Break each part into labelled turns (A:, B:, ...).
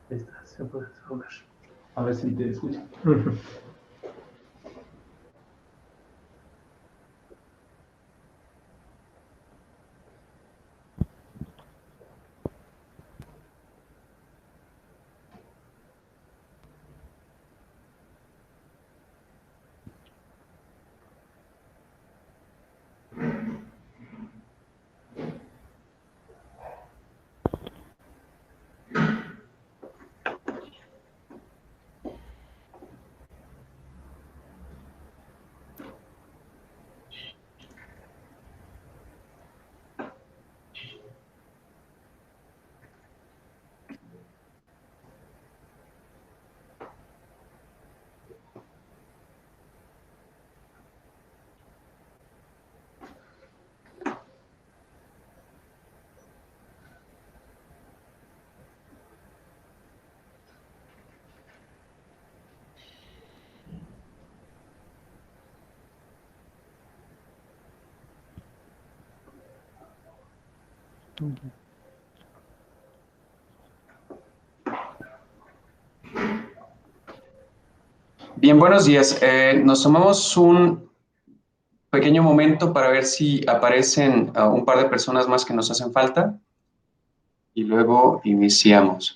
A: Ahí está, se puede desahogar. A ver si te escucha.
B: Bien, buenos días. Nos tomamos un pequeño momento para ver si aparecen un par de personas más que nos hacen falta y luego iniciamos.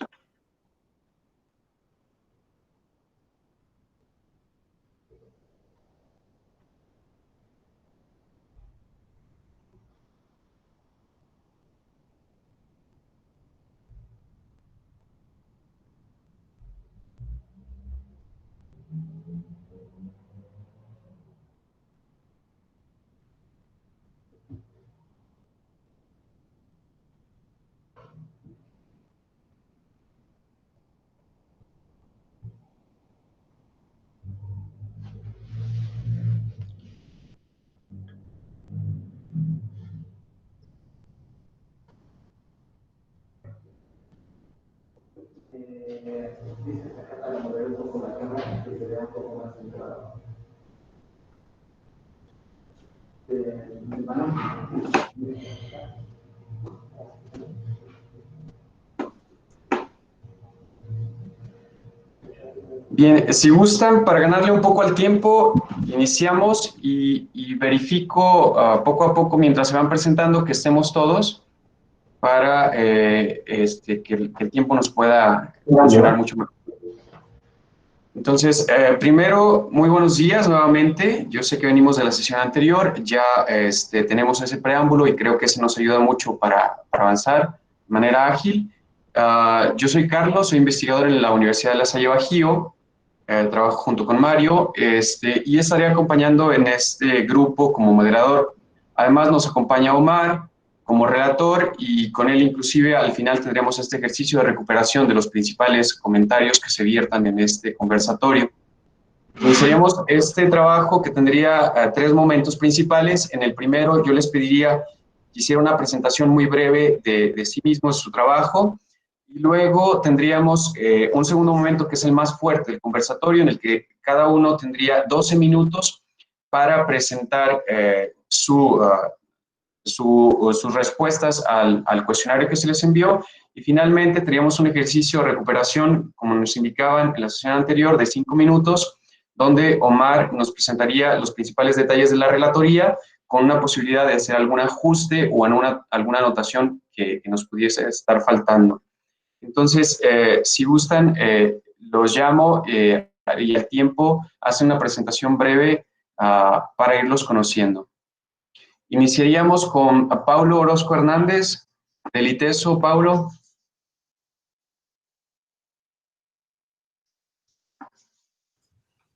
A: Dice a la mover un poco la cámara, que se vea un poco más centrado. Mi mano.
B: Bien, si gustan, para ganarle un poco al tiempo, iniciamos y verifico poco a poco mientras se van presentando que estemos todos para que el tiempo nos pueda funcionar mucho mejor. Entonces, primero, muy buenos días nuevamente. Yo sé que venimos de la sesión anterior, ya tenemos ese preámbulo y creo que eso nos ayuda mucho para avanzar de manera ágil. Yo soy Carlos, soy investigador en la Universidad de La Salle Bajío, trabajo junto con Mario y estaré acompañando en este grupo como moderador. Además, nos acompaña Omar como relator y con él inclusive al final tendremos este ejercicio de recuperación de los principales comentarios que se viertan en este conversatorio. Iniciaríamos este trabajo que tendría tres momentos principales. En el primero yo les pediría que hiciera una presentación muy breve de sí mismo, de su trabajo, y luego tendríamos un segundo momento que es el más fuerte del conversatorio, en el que cada uno tendría 12 minutos para presentar sus respuestas al cuestionario que se les envió, y finalmente tendríamos un ejercicio de recuperación, como nos indicaban en la sesión anterior, de 5 minutos, donde Omar nos presentaría los principales detalles de la relatoría con una posibilidad de hacer algún ajuste o alguna anotación que nos pudiese estar faltando. Entonces, si gustan, los llamo y al tiempo hacen una presentación breve para irlos conociendo. Iniciaríamos con Paulo Orozco Hernández, del ITESO. Paulo.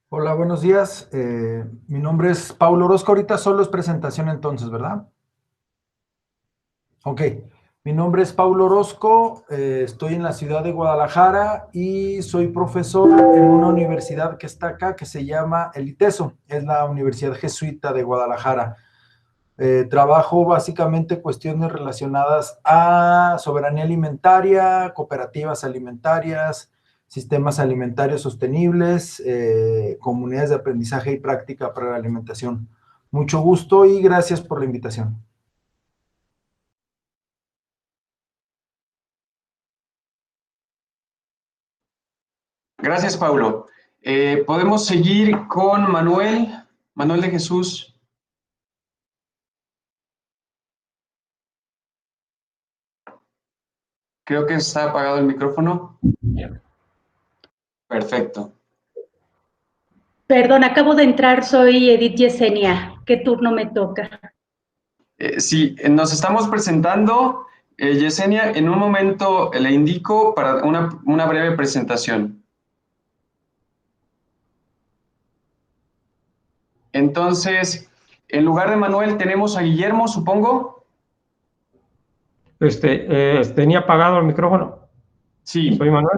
C: Hola, buenos días. Mi nombre es Paulo Orozco. Ahorita solo es presentación entonces, ¿verdad? Ok. Mi nombre es Paulo Orozco. Estoy en la ciudad de Guadalajara y soy profesor en una universidad que está acá que se llama el ITESO. Es la Universidad Jesuita de Guadalajara. Trabajo básicamente cuestiones relacionadas a soberanía alimentaria, cooperativas alimentarias, sistemas alimentarios sostenibles, comunidades de aprendizaje y práctica para la alimentación. Mucho gusto y gracias por la invitación.
B: Gracias, Paulo. Podemos seguir con Manuel. Manuel de Jesús. Creo que está apagado el micrófono. Perfecto.
D: Perdón, acabo de entrar, soy Edith Yesenia. ¿Qué turno me toca?
B: Sí, nos estamos presentando. Yesenia, en un momento le indico para una breve presentación. Entonces, en lugar de Manuel tenemos a Guillermo, supongo.
E: Tenía apagado el micrófono.
B: Sí.
E: Soy Manuel.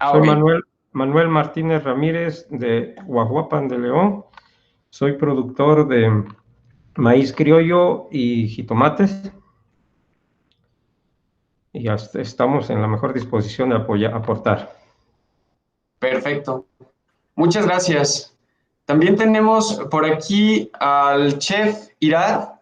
B: Soy
E: Manuel Martínez Ramírez de Guajuapan de León. Soy productor de maíz criollo y jitomates. Y estamos en la mejor disposición de aportar.
B: Perfecto. Muchas gracias. También tenemos por aquí al chef Irad.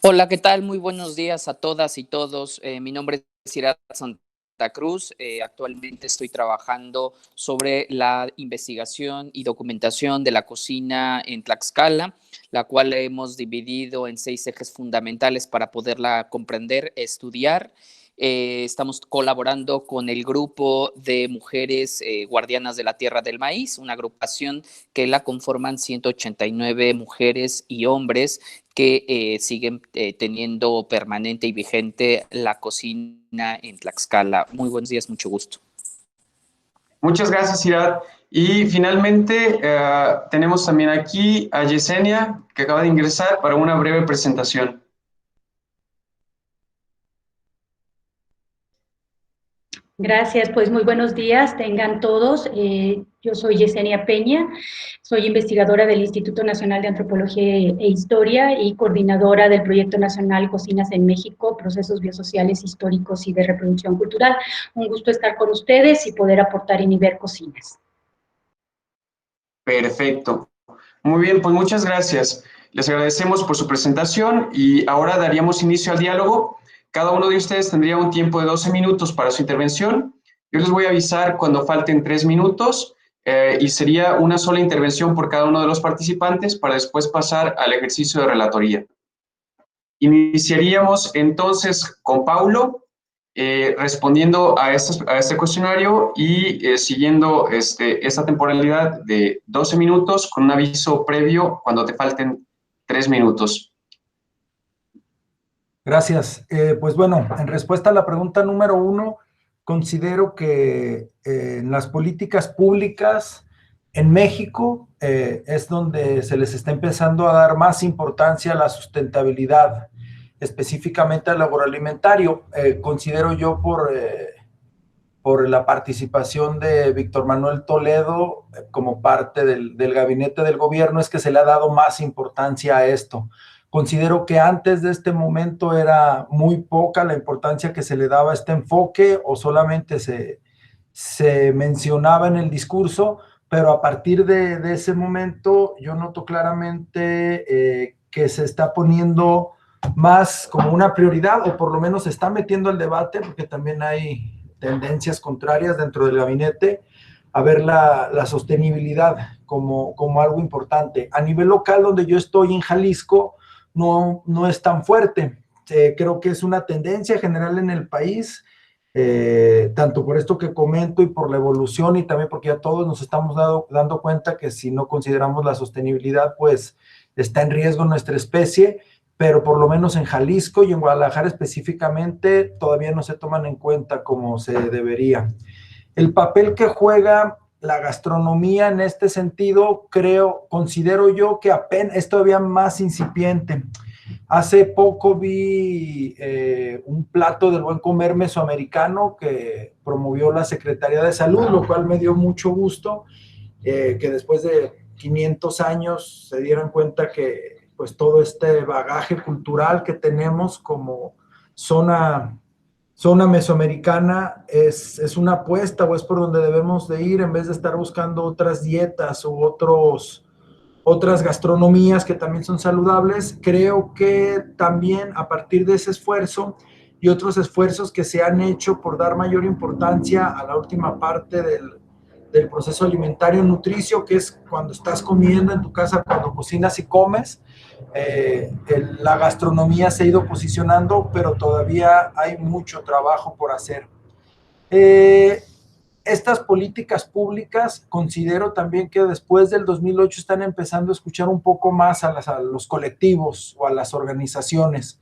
F: Hola, ¿qué tal? Muy buenos días a todas y todos. Mi nombre es Irad Santa Cruz. Actualmente estoy trabajando sobre la investigación y documentación de la cocina en Tlaxcala, la cual hemos dividido en 6 ejes fundamentales para poderla comprender, estudiar. Estamos colaborando con el grupo de mujeres guardianas de la tierra del maíz, una agrupación que la conforman 189 mujeres y hombres que siguen teniendo permanente y vigente la cocina en Tlaxcala. Muy buenos días, mucho gusto.
B: Muchas gracias, Irad. Y finalmente tenemos también aquí a Yesenia, que acaba de ingresar para una breve presentación.
D: Gracias, pues muy buenos días, tengan todos. Yo soy Yesenia Peña, soy investigadora del Instituto Nacional de Antropología e Historia y coordinadora del Proyecto Nacional Cocinas en México, Procesos Biosociales, Históricos y de Reproducción Cultural. Un gusto estar con ustedes y poder aportar en Iber Cocinas.
B: Perfecto. Muy bien, pues muchas gracias. Les agradecemos por su presentación y ahora daríamos inicio al diálogo. Cada uno de ustedes tendría un tiempo de 12 minutos para su intervención. Yo les voy a avisar cuando falten 3 minutos y sería una sola intervención por cada uno de los participantes para después pasar al ejercicio de relatoría. Iniciaríamos entonces con Paulo respondiendo a este cuestionario y siguiendo esta temporalidad de 12 minutos con un aviso previo cuando te falten 3 minutos.
C: Gracias. Pues bueno, en respuesta a la pregunta número 1, considero que en las políticas públicas en México es donde se les está empezando a dar más importancia a la sustentabilidad, específicamente al agroalimentario. Considero yo por la participación de Víctor Manuel Toledo como parte del gabinete del gobierno es que se le ha dado más importancia a esto. Considero que antes de este momento era muy poca la importancia que se le daba a este enfoque o solamente se mencionaba en el discurso, pero a partir de ese momento yo noto claramente que se está poniendo más como una prioridad o por lo menos se está metiendo al debate porque también hay tendencias contrarias dentro del gabinete a ver la sostenibilidad como algo importante. A nivel local donde yo estoy en Jalisco, no es tan fuerte. Creo que es una tendencia general en el país, tanto por esto que comento y por la evolución y también porque ya todos nos estamos dando cuenta que si no consideramos la sostenibilidad, pues está en riesgo nuestra especie, pero por lo menos en Jalisco y en Guadalajara específicamente todavía no se toman en cuenta como se debería. El papel que juega la gastronomía en este sentido, considero yo que apenas es todavía más incipiente. Hace poco vi un plato del buen comer mesoamericano que promovió la Secretaría de Salud, lo cual me dio mucho gusto, que después de 500 años se dieran cuenta que pues todo este bagaje cultural que tenemos como zona zona mesoamericana es una apuesta o es por donde debemos de ir en vez de estar buscando otras dietas u otras gastronomías que también son saludables. Creo que también a partir de ese esfuerzo y otros esfuerzos que se han hecho por dar mayor importancia a la última parte del proceso alimentario nutricio, que es cuando estás comiendo en tu casa, cuando cocinas y comes, la gastronomía se ha ido posicionando, pero todavía hay mucho trabajo por hacer. Estas políticas públicas, considero también que después del 2008 están empezando a escuchar un poco más a los colectivos o a las organizaciones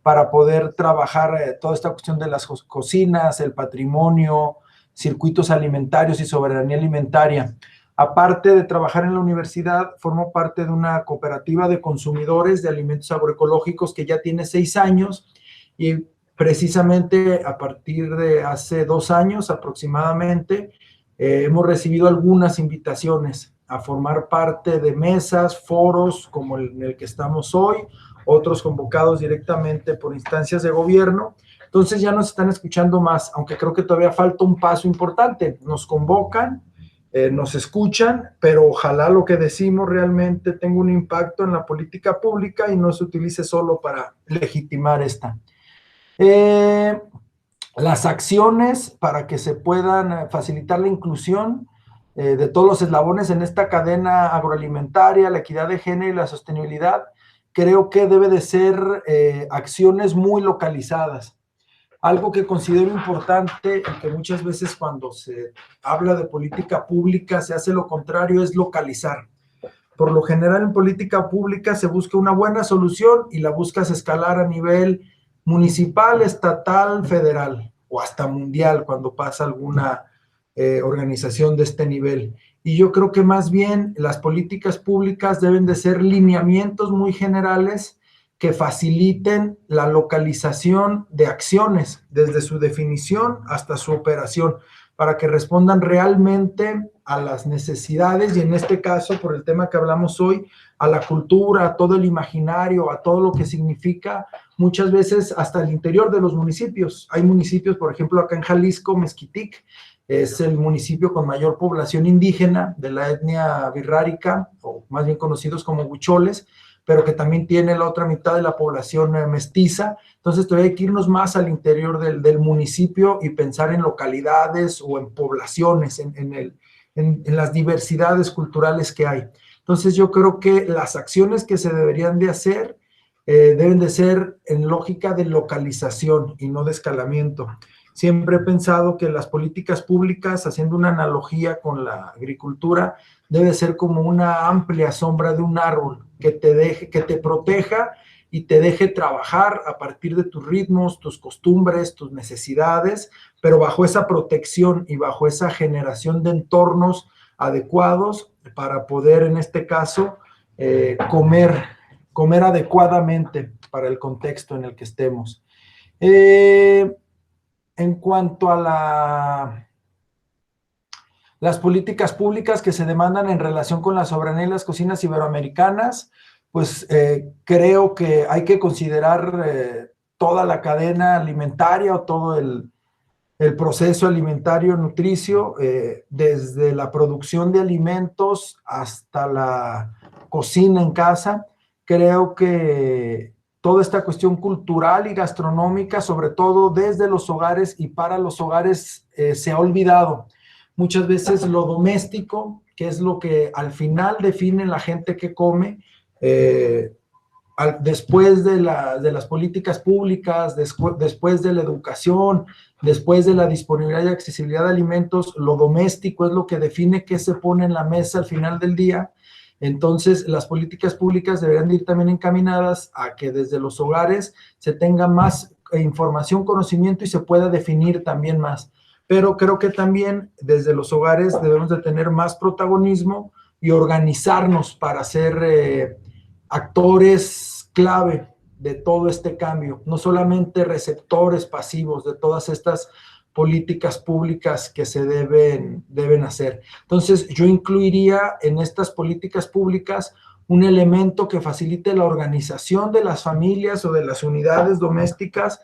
C: para poder trabajar toda esta cuestión de las cocinas, el patrimonio, circuitos alimentarios y soberanía alimentaria. Aparte de trabajar en la universidad, formo parte de una cooperativa de consumidores de alimentos agroecológicos que ya tiene 6 años y precisamente a partir de hace 2 años aproximadamente hemos recibido algunas invitaciones a formar parte de mesas, foros como en el que estamos hoy, otros convocados directamente por instancias de gobierno. Entonces ya nos están escuchando más, aunque creo que todavía falta un paso importante. Nos convocan, nos escuchan, pero ojalá lo que decimos realmente tenga un impacto en la política pública y no se utilice solo para legitimar esta. Las acciones para que se puedan facilitar la inclusión de todos los eslabones en esta cadena agroalimentaria, la equidad de género y la sostenibilidad, creo que debe de ser acciones muy localizadas. Algo que considero importante y que muchas veces cuando se habla de política pública se hace lo contrario, es localizar. Por lo general en política pública se busca una buena solución y la buscas escalar a nivel municipal, estatal, federal o hasta mundial cuando pasa alguna organización de este nivel. Y yo creo que más bien las políticas públicas deben de ser lineamientos muy generales que faciliten la localización de acciones, desde su definición hasta su operación, para que respondan realmente a las necesidades y en este caso, por el tema que hablamos hoy, a la cultura, a todo el imaginario, a todo lo que significa, muchas veces hasta el interior de los municipios. Hay municipios, por ejemplo, acá en Jalisco, Mezquitic, es el municipio con mayor población indígena de la etnia birrárica, o más bien conocidos como huicholes, pero que también tiene la otra mitad de la población mestiza. Entonces todavía hay que irnos más al interior del municipio y pensar en localidades o en poblaciones, en las diversidades culturales que hay. Entonces yo creo que las acciones que se deberían de hacer deben de ser en lógica de localización y no de escalamiento. Siempre he pensado que las políticas públicas, haciendo una analogía con la agricultura, debe ser como una amplia sombra de un árbol que te proteja y te deje trabajar a partir de tus ritmos, tus costumbres, tus necesidades, pero bajo esa protección y bajo esa generación de entornos adecuados para poder, en este caso, comer adecuadamente para el contexto en el que estemos. En cuanto a las políticas públicas que se demandan en relación con la soberanía y las cocinas iberoamericanas, pues creo que hay que considerar toda la cadena alimentaria o todo el proceso alimentario nutricio, desde la producción de alimentos hasta la cocina en casa. Creo que toda esta cuestión cultural y gastronómica, sobre todo desde los hogares y para los hogares, se ha olvidado. Muchas veces lo doméstico, que es lo que al final define la gente que come, después de las políticas públicas, después de la educación, después de la disponibilidad y accesibilidad de alimentos, lo doméstico es lo que define qué se pone en la mesa al final del día. Entonces, las políticas públicas deberían ir también encaminadas a que desde los hogares se tenga más información, conocimiento y se pueda definir también más. Pero creo que también desde los hogares debemos de tener más protagonismo y organizarnos para ser actores clave de todo este cambio, no solamente receptores pasivos de todas estas políticas públicas que se deben hacer. Entonces, yo incluiría en estas políticas públicas un elemento que facilite la organización de las familias o de las unidades domésticas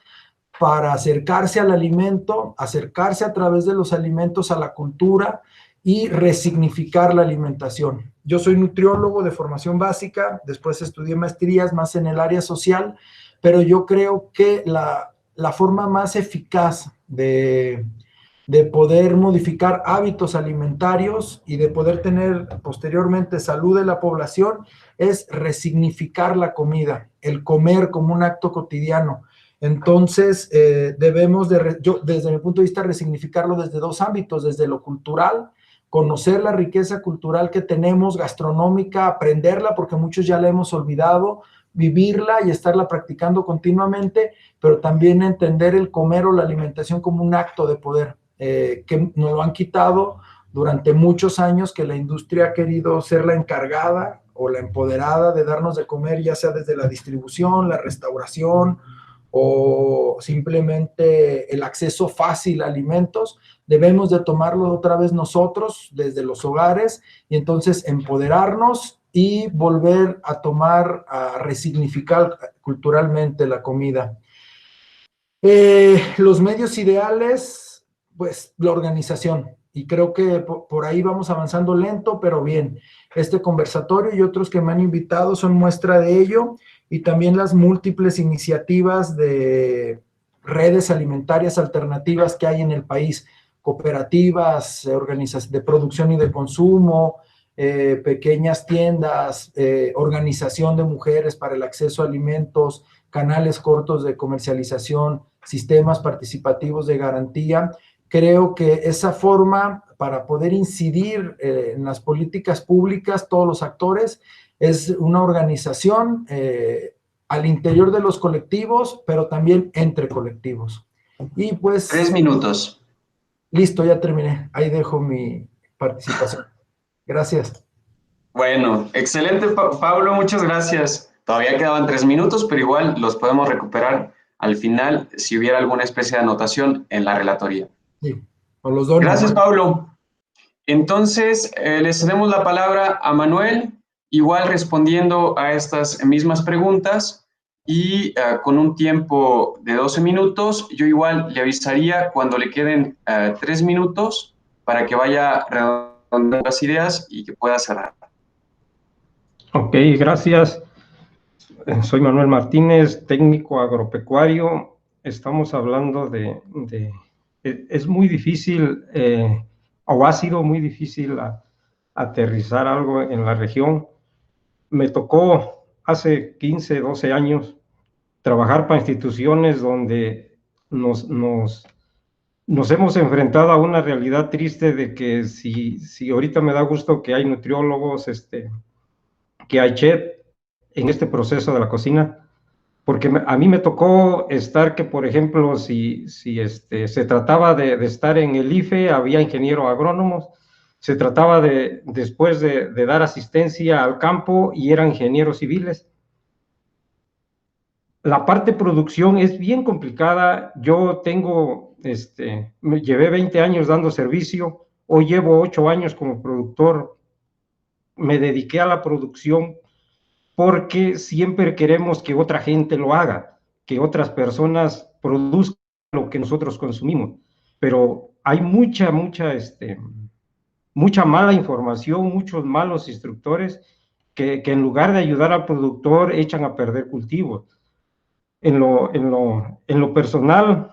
C: para acercarse al alimento, acercarse a través de los alimentos a la cultura y resignificar la alimentación. Yo soy nutriólogo de formación básica, después estudié maestrías más en el área social, pero yo creo que la forma más eficaz de poder modificar hábitos alimentarios y de poder tener posteriormente salud de la población es resignificar la comida, el comer como un acto cotidiano. Entonces, debemos yo desde mi punto de vista resignificarlo desde dos ámbitos, desde lo cultural, conocer la riqueza cultural que tenemos, gastronómica, aprenderla porque muchos ya la hemos olvidado, vivirla y estarla practicando continuamente, pero también entender el comer o la alimentación como un acto de poder, que nos lo han quitado durante muchos años, que la industria ha querido ser la encargada o la empoderada de darnos de comer, ya sea desde la distribución, la restauración o simplemente el acceso fácil a alimentos. Debemos de tomarlo otra vez nosotros desde los hogares y entonces empoderarnos y volver a tomar, a resignificar culturalmente la comida. Los medios ideales, pues la organización, y creo que por ahí vamos avanzando lento, pero bien. Este conversatorio y otros que me han invitado son muestra de ello, y también las múltiples iniciativas de redes alimentarias alternativas que hay en el país, cooperativas, organizaciones de producción y de consumo, pequeñas tiendas, organización de mujeres para el acceso a alimentos, canales cortos de comercialización, sistemas participativos de garantía. Creo que esa forma para poder incidir en las políticas públicas, todos los actores, es una organización al interior de los colectivos, pero también entre colectivos. Y pues...
B: 3 minutos.
C: Listo, ya terminé. Ahí dejo mi participación. Gracias.
B: Bueno, excelente, Pablo, muchas gracias. Todavía quedaban 3 minutos, pero igual los podemos recuperar al final si hubiera alguna especie de anotación en la relatoría.
C: Sí, o los dones.
B: Gracias, Pablo. Entonces, le cedemos la palabra a Manuel, igual respondiendo a estas mismas preguntas y con un tiempo de 12 minutos. Yo igual le avisaría cuando le queden 3 minutos para que vaya redondeando las ideas y que pueda cerrar.
E: Ok, gracias. Soy Manuel Martínez, técnico agropecuario. Estamos hablando es muy difícil, o ha sido muy difícil aterrizar algo en la región. Me tocó hace 15, 12 años trabajar para instituciones donde nos hemos enfrentado a una realidad triste de que si ahorita me da gusto que hay nutriólogos, que hay chef en este proceso de la cocina, porque a mí me tocó estar que, por ejemplo, si se trataba de estar en el IFE, había ingenieros agrónomos, se trataba después de dar asistencia al campo y eran ingenieros civiles. La parte de producción es bien complicada. Yo me llevé 20 años dando servicio, hoy llevo 8 años como productor, me dediqué a la producción porque siempre queremos que otra gente lo haga, que otras personas produzcan lo que nosotros consumimos, pero hay mucha mala información, muchos malos instructores que en lugar de ayudar al productor echan a perder cultivos. En lo personal,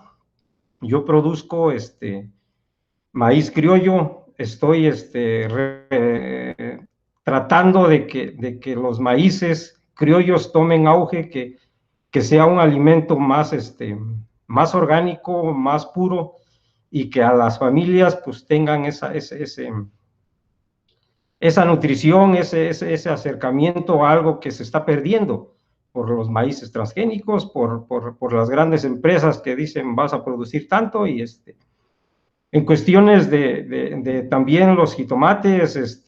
E: yo produzco maíz criollo, estoy tratando de que los maíces criollos tomen auge, que sea un alimento más orgánico, más puro, y que a las familias pues tengan esa nutrición, ese acercamiento a algo que se está perdiendo por los maíces transgénicos, por las grandes empresas que dicen vas a producir tanto, y en cuestiones de también los jitomates,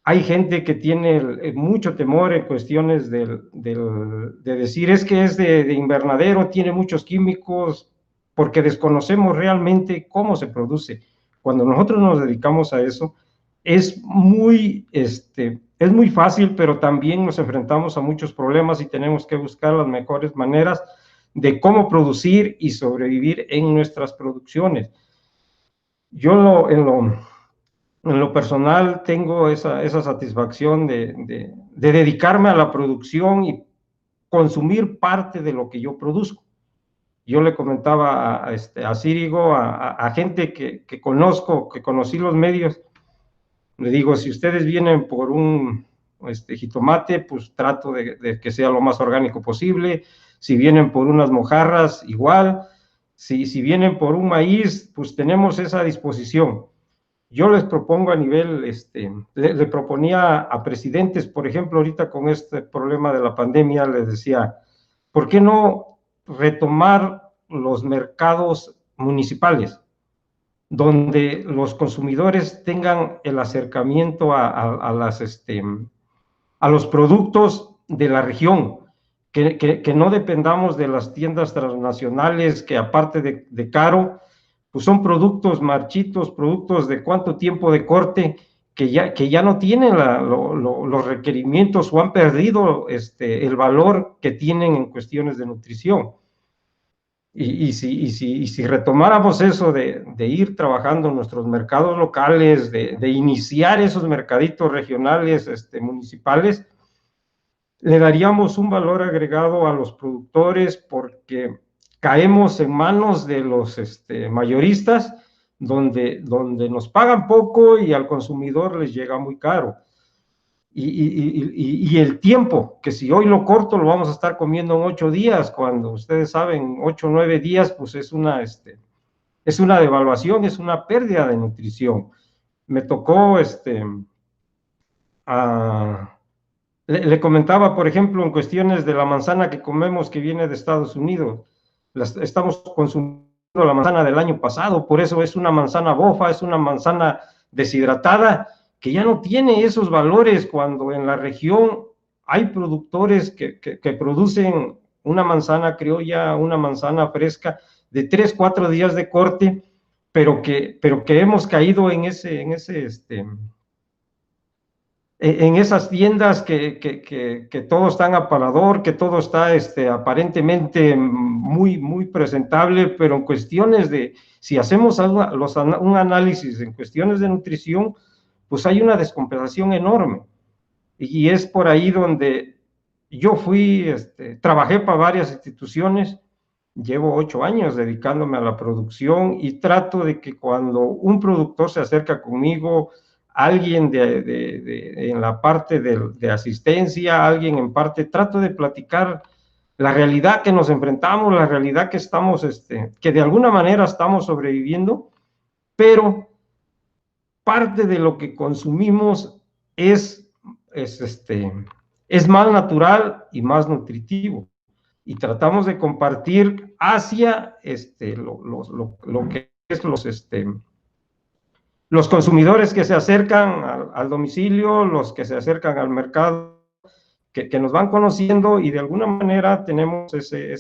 E: hay gente que tiene mucho temor en cuestiones de decir es que es de invernadero, tiene muchos químicos, porque desconocemos realmente cómo se produce. Cuando nosotros nos dedicamos a eso, es muy fácil, pero también nos enfrentamos a muchos problemas y tenemos que buscar las mejores maneras de cómo producir y sobrevivir en nuestras producciones. Yo en lo personal tengo esa satisfacción de dedicarme a la producción y consumir parte de lo que yo produzco. Yo le comentaba a Círigo, a gente que conozco, que conocí los medios, le digo, si ustedes vienen por un jitomate, pues trato de que sea lo más orgánico posible. Si vienen por unas mojarras, igual. Si vienen por un maíz, pues tenemos esa disposición. Yo les propongo a nivel, le proponía a presidentes, por ejemplo, ahorita con este problema de la pandemia, les decía, ¿por qué no retomar los mercados municipales, donde los consumidores tengan el acercamiento a los productos de la región, que no dependamos de las tiendas transnacionales, que aparte de caro, pues son productos marchitos, productos de cuánto tiempo de corte, que ya no tienen los requerimientos o han perdido el valor que tienen en cuestiones de nutrición. Y si retomáramos eso de ir trabajando en nuestros mercados locales, de iniciar esos mercaditos regionales, municipales, le daríamos un valor agregado a los productores, porque caemos en manos de los mayoristas, donde nos pagan poco y al consumidor les llega muy caro. Y el tiempo, que si hoy lo corto lo vamos a estar comiendo en 8 días, cuando ustedes saben, 8 o 9 días, pues es una devaluación, es una pérdida de nutrición. Me tocó, le comentaba, por ejemplo, en cuestiones de la manzana que comemos que viene de Estados Unidos, estamos consumiendo la manzana del año pasado, por eso es una manzana bofa, es una manzana deshidratada, que ya no tiene esos valores, cuando en la región hay productores que producen una manzana criolla, una manzana fresca, de 3, 4 días de corte, pero que hemos caído en esas tiendas que todo está en aparador, que todo está aparentemente muy presentable, pero en cuestiones de, si hacemos un análisis en cuestiones de nutrición, pues hay una descompensación enorme. Y es por ahí donde yo trabajé para varias instituciones, llevo 8 años dedicándome a la producción y trato de que cuando un productor se acerca conmigo, alguien en la parte de asistencia, alguien en parte, trato de platicar la realidad que nos enfrentamos, la realidad que estamos, que de alguna manera estamos sobreviviendo, pero parte de lo que consumimos es más natural y más nutritivo, y tratamos de compartir hacia lo que es los consumidores que se acercan al domicilio, los que se acercan al mercado, que nos van conociendo, y de alguna manera tenemos ese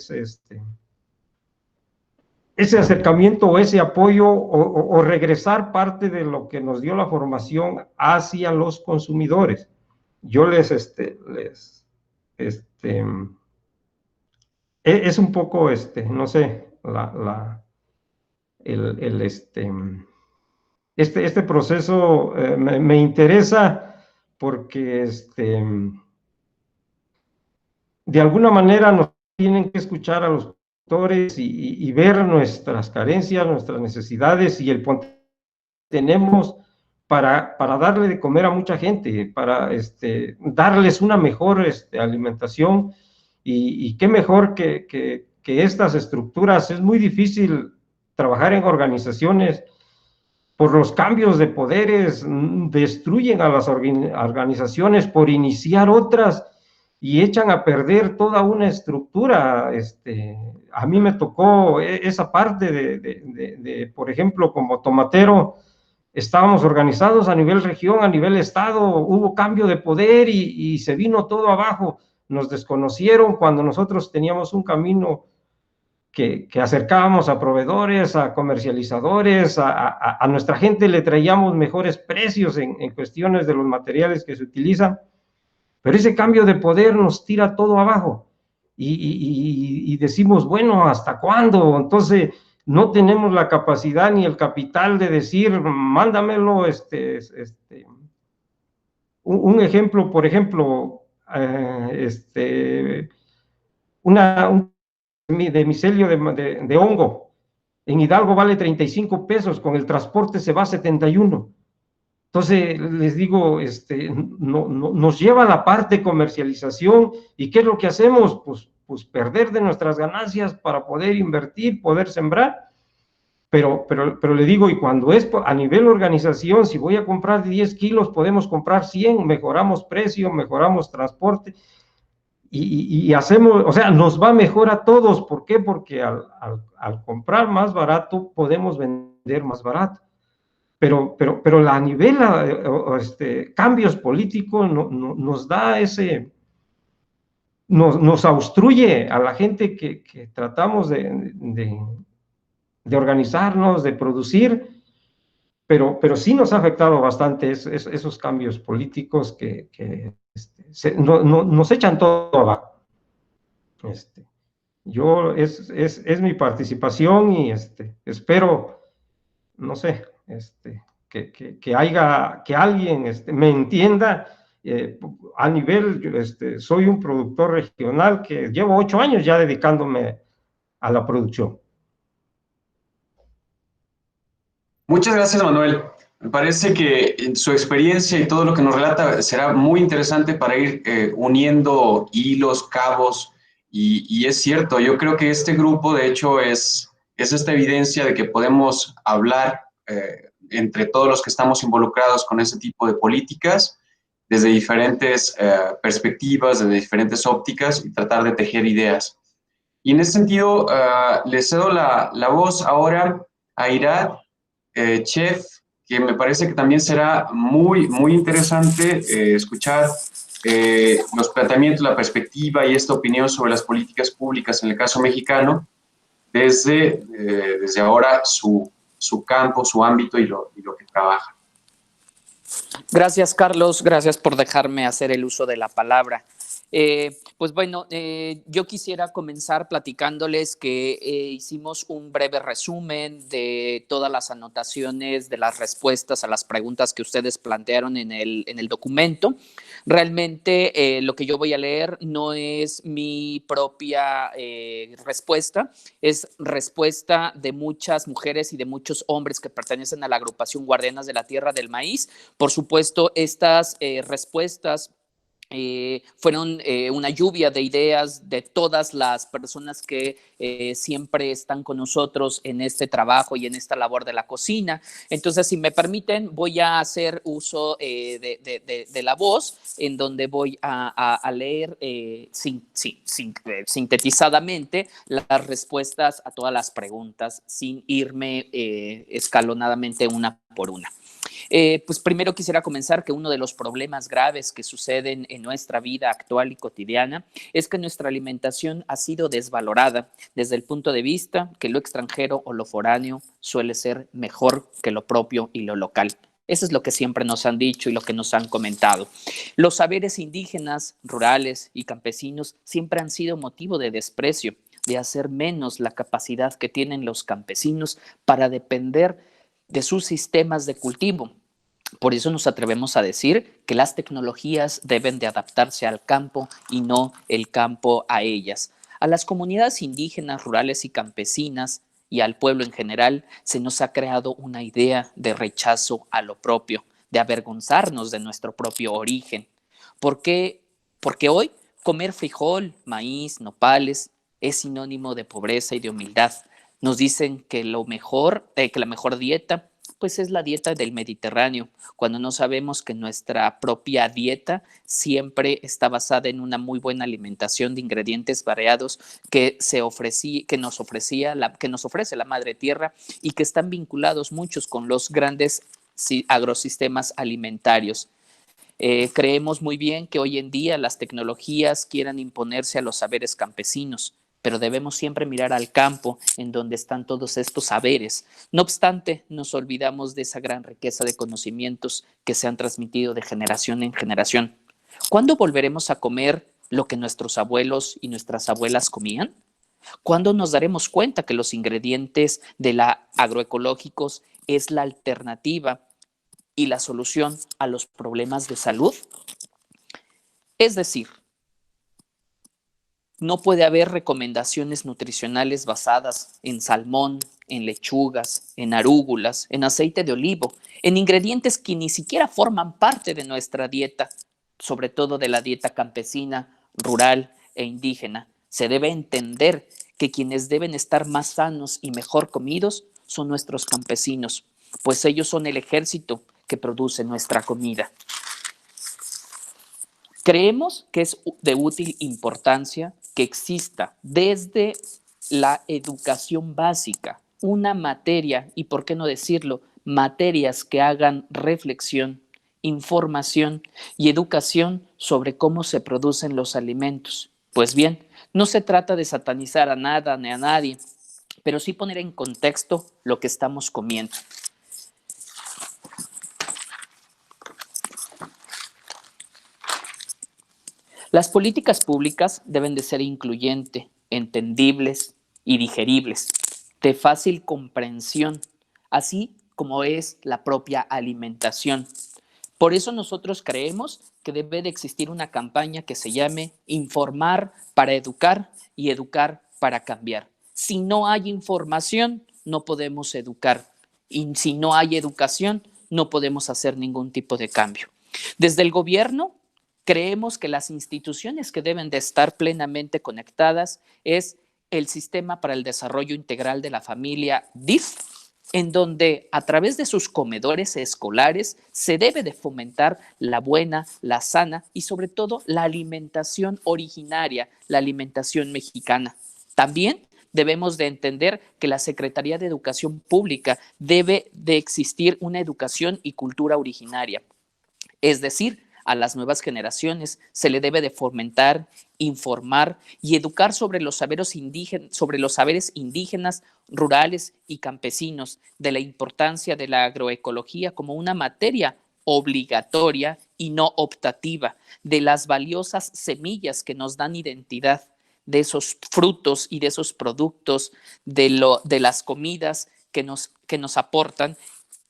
E: acercamiento o ese apoyo, o regresar parte de lo que nos dio la formación hacia los consumidores. Yo es un poco, no sé, este proceso me interesa, porque de alguna manera nos tienen que escuchar a los productores y ver nuestras carencias, nuestras necesidades y el potencial que tenemos para darle de comer a mucha gente, para darles una mejor alimentación, y qué mejor que estas estructuras. Es muy difícil trabajar en organizaciones por los cambios de poderes, destruyen a las organizaciones por iniciar otras y echan a perder toda una estructura. A mí me tocó esa parte por ejemplo, como tomatero, estábamos organizados a nivel región, a nivel estado, hubo cambio de poder y se vino todo abajo, nos desconocieron cuando nosotros teníamos un camino que acercábamos a proveedores, a comercializadores, a nuestra gente le traíamos mejores precios en cuestiones de los materiales que se utilizan, pero ese cambio de poder nos tira todo abajo, y decimos, bueno, ¿hasta cuándo? Entonces, no tenemos la capacidad ni el capital de decir, mándamelo, un ejemplo, por ejemplo, un de micelio de hongo, en Hidalgo vale 35 pesos, con el transporte se va a 71. Entonces, les digo, nos lleva a la parte de comercialización, ¿y qué es lo que hacemos? Pues perder de nuestras ganancias para poder invertir, poder sembrar. Pero le digo, y cuando es a nivel organización, si voy a comprar 10 kilos, podemos comprar 100, mejoramos precio, mejoramos transporte, y hacemos, o sea, nos va mejor a todos. ¿Por qué? Porque al comprar más barato, podemos vender más barato. Pero a nivel, cambios políticos nos da nos obstruye a la gente que tratamos de organizarnos, de producir, pero sí nos ha afectado bastante esos cambios políticos que nos echan todo abajo. Es mi participación, y espero, no sé, que alguien me entienda. A nivel, soy un productor regional que llevo 8 años ya dedicándome a la producción.
B: Muchas gracias, Manuel. Me parece que su experiencia y todo lo que nos relata será muy interesante para ir uniendo hilos, cabos, y es cierto, yo creo que este grupo, de hecho, es esta evidencia de que podemos hablar entre todos los que estamos involucrados con ese tipo de políticas, desde diferentes perspectivas, desde diferentes ópticas, y tratar de tejer ideas. Y en ese sentido, le cedo la voz ahora a Irad, chef, que me parece que también será muy, muy interesante escuchar los planteamientos, la perspectiva y esta opinión sobre las políticas públicas en el caso mexicano, desde ahora su campo, su ámbito y lo que trabaja.
F: Gracias, Carlos. Gracias por dejarme hacer el uso de la palabra. Pues bueno, yo quisiera comenzar platicándoles que hicimos un breve resumen de todas las anotaciones, de las respuestas a las preguntas que ustedes plantearon en el documento. Realmente lo que yo voy a leer no es mi propia respuesta, es respuesta de muchas mujeres y de muchos hombres que pertenecen a la agrupación Guardianas de la Tierra del Maíz. Por supuesto, estas respuestas fueron una lluvia de ideas de todas las personas que siempre están con nosotros en este trabajo y en esta labor de la cocina. Entonces, si me permiten, voy a hacer uso de la voz, en donde voy a leer sintetizadamente las respuestas a todas las preguntas, sin irme escalonadamente una por una. Pues primero quisiera comenzar que uno de los problemas graves que suceden en nuestra vida actual y cotidiana es que nuestra alimentación ha sido desvalorada desde el punto de vista que lo extranjero o lo foráneo suele ser mejor que lo propio y lo local. Eso es lo que siempre nos han dicho y lo que nos han comentado. Los saberes indígenas, rurales y campesinos siempre han sido motivo de desprecio, de hacer menos la capacidad que tienen los campesinos para depender de sus sistemas de cultivo. Por eso nos atrevemos a decir que las tecnologías deben de adaptarse al campo y no el campo a ellas. A las comunidades indígenas, rurales y campesinas y al pueblo en general se nos ha creado una idea de rechazo a lo propio, de avergonzarnos de nuestro propio origen. ¿Por qué? Porque hoy comer frijol, maíz, nopales es sinónimo de pobreza y de humildad. Nos dicen que la mejor dieta pues es la dieta del Mediterráneo, cuando no sabemos que nuestra propia dieta siempre está basada en una muy buena alimentación de ingredientes variados que nos ofrece la Madre Tierra, y que están vinculados muchos con los grandes agrosistemas alimentarios. Creemos muy bien que hoy en día las tecnologías quieran imponerse a los saberes campesinos, pero debemos siempre mirar al campo en donde están todos estos saberes. No obstante, nos olvidamos de esa gran riqueza de conocimientos que se han transmitido de generación en generación. ¿Cuándo volveremos a comer lo que nuestros abuelos y nuestras abuelas comían? ¿Cuándo nos daremos cuenta que los ingredientes de la agroecológicos es la alternativa y la solución a los problemas de salud? Es decir, no puede haber recomendaciones nutricionales basadas en salmón, en lechugas, en arúgulas, en aceite de olivo, en ingredientes que ni siquiera forman parte de nuestra dieta, sobre todo de la dieta campesina, rural e indígena. Se debe entender que quienes deben estar más sanos y mejor comidos son nuestros campesinos, pues ellos son el ejército que produce nuestra comida. Creemos que es de útil importancia que exista desde la educación básica una materia, y por qué no decirlo, materias que hagan reflexión, información y educación sobre cómo se producen los alimentos. Pues bien, no se trata de satanizar a nada ni a nadie, pero sí poner en contexto lo que estamos comiendo. Las políticas públicas deben de ser incluyentes, entendibles y digeribles, de fácil comprensión, así como es la propia alimentación. Por eso nosotros creemos que debe de existir una campaña que se llame Informar para Educar y Educar para Cambiar. Si no hay información, no podemos educar. Y si no hay educación, no podemos hacer ningún tipo de cambio. Desde el gobierno, creemos que las instituciones que deben de estar plenamente conectadas es el Sistema para el Desarrollo Integral de la Familia, DIF, en donde a través de sus comedores escolares se debe de fomentar la buena, la sana y sobre todo la alimentación originaria, la alimentación mexicana. También debemos de entender que la Secretaría de Educación Pública debe de existir una educación y cultura originaria. Es decir, a las nuevas generaciones se le debe de fomentar, informar y educar sobre los saberes indígenas, rurales y campesinos, de la importancia de la agroecología como una materia obligatoria y no optativa, de las valiosas semillas que nos dan identidad, de esos frutos y de esos productos, de las comidas que nos aportan,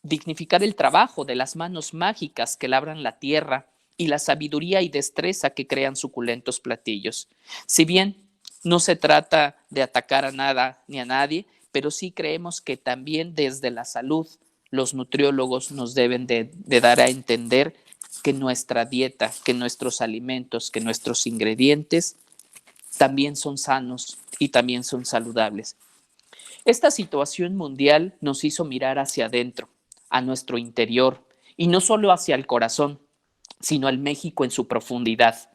F: dignificar el trabajo de las manos mágicas que labran la tierra y la sabiduría y destreza que crean suculentos platillos. Si bien no se trata de atacar a nada ni a nadie, pero sí creemos que también desde la salud los nutriólogos nos deben de dar a entender que nuestra dieta, que nuestros alimentos, que nuestros ingredientes también son sanos y también son saludables. Esta situación mundial nos hizo mirar hacia adentro, a nuestro interior, y no solo hacia el corazón, sino al México en su profundidad.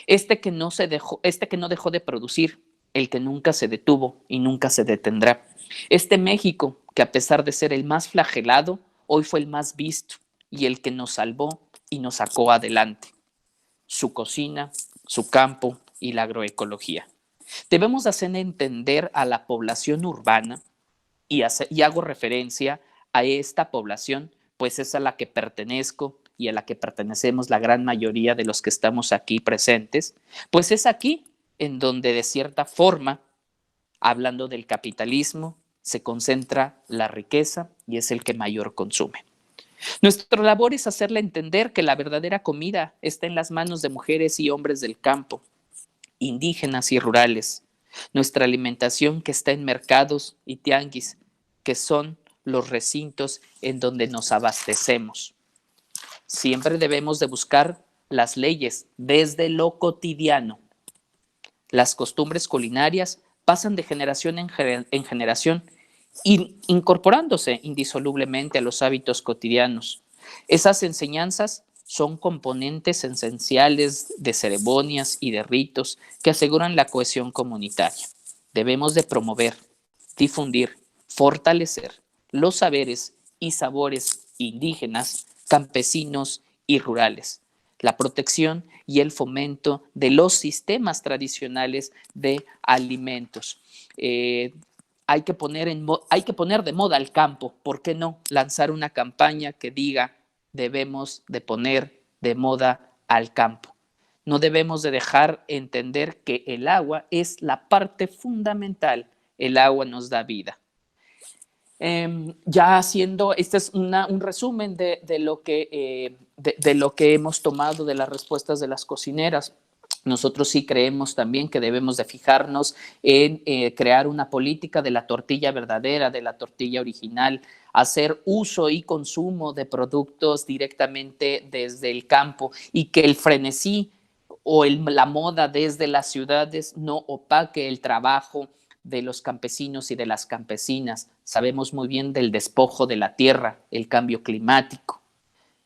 F: Que no dejó de producir, el que nunca se detuvo y nunca se detendrá. México que a pesar de ser el más flagelado, hoy fue el más visto y el que nos salvó y nos sacó adelante. Su cocina, su campo y la agroecología. Debemos hacer entender a la población urbana, y hago referencia a esta población, pues es a la que pertenezco y a la que pertenecemos la gran mayoría de los que estamos aquí presentes, pues es aquí en donde de cierta forma, hablando del capitalismo, se concentra la riqueza y es el que mayor consume. Nuestra labor es hacerle entender que la verdadera comida está en las manos de mujeres y hombres del campo, indígenas y rurales. Nuestra alimentación que está en mercados y tianguis, que son los recintos en donde nos abastecemos. Siempre debemos de buscar las leyes desde lo cotidiano. Las costumbres culinarias pasan de generación en generación, incorporándose indisolublemente a los hábitos cotidianos. Esas enseñanzas son componentes esenciales de ceremonias y de ritos que aseguran la cohesión comunitaria. Debemos de promover, difundir, fortalecer los saberes y sabores indígenas, campesinos y rurales, la protección y el fomento de los sistemas tradicionales de alimentos. Hay que poner de moda el campo. ¿Por qué no lanzar una campaña que diga debemos de poner de moda al campo? No debemos de dejar entender que el agua es la parte fundamental. El agua nos da vida. Ya haciendo, este es un resumen de lo que hemos tomado de las respuestas de las cocineras. Nosotros sí creemos también que debemos de fijarnos en crear una política de la tortilla verdadera, de la tortilla original, hacer uso y consumo de productos directamente desde el campo y que el frenesí o la moda desde las ciudades no opaque el trabajo de los campesinos y de las campesinas. Sabemos muy bien del despojo de la tierra, el cambio climático.